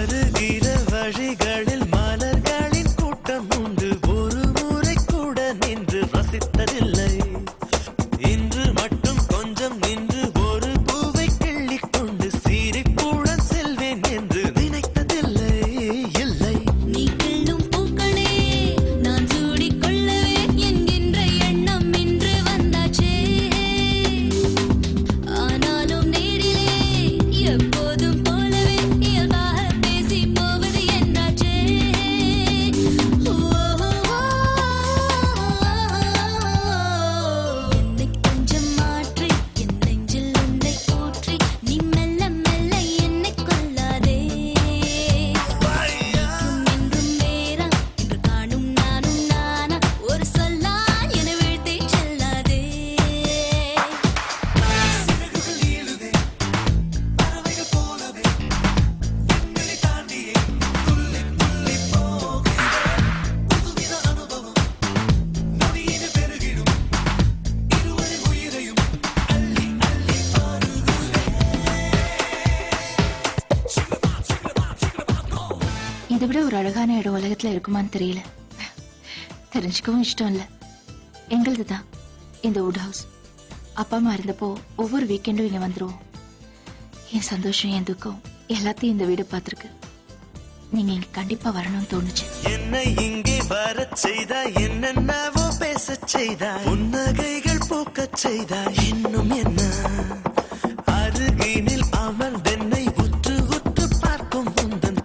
வருகிற வழிகளில் மலர்களின் கூட்டம் உண்டு. ஒரு முறை கூட நின்று ரசித்ததில்லை. இன்று மட்டும் கொஞ்சம் நின்று ஒரு பூவை கிள்ளிக் கொண்டு சீரிப்புடன் செல்வேன் என்று நினைத்ததில்லை. இல்லை நீ கிள்ளும் பூக்களே நான் சூடிக்கொள்ளவே என்கின்ற எண்ணம் இன்று வந்தாச்சே. ஆனாலும் நேரிலே எப்போதும் போலவே இயல்பாக பேசி போவது என்றாச்சே. என்னை கொஞ்சம் மாற்றி என் நெஞ்சில் உன்னை ஊற்றி நீ மெல்ல மெல்ல என்னை கொல்லாதே. என்றும் நேரா இன்று காணும் நானும் நானா ஒரு சொல்லா என வீழ்த்தி செல்லாதே. சிறகுகள் நீளுதே பறவைகள் போலவே விண்வெளி தாண்டியே துள்ளி துள்ளி போகிறேன். புதுவித அனுபவம் நொடியினில் பெருகிடும். இருவரின் உயிரையும் அள்ளி அள்ளி இதை விட ஒரு அழகான இடம் உலகத்துல இருக்குமான்னு தெரியல. தெரிஞ்சுக்கவும் இஷ்டம் இல்ல. எங்களது தான் இந்த வுட் ஹவுஸ். அப்பா அம்மா இருந்தப்போ ஒவ்வொரு வீக்கெண்டும் இங்க வந்துருவோம். என் சந்தோஷம் என் துக்கம் எல்லாத்தையும் இந்த வீடு பார்த்துருக்கு. நீங்க இங்க கண்டிப்பா வரணும்னு தோணுச்சு. என்னை இங்கே வரச் செய்தாய், என்னென்னவோ பேசச் செய்தாய், புன்னகைகள் பூக்கச் செய்தாய். இன்னும் என்ன அருகினில் அமர்ந்தென்னை உற்று உற்று பார்க்கும் உந்தன்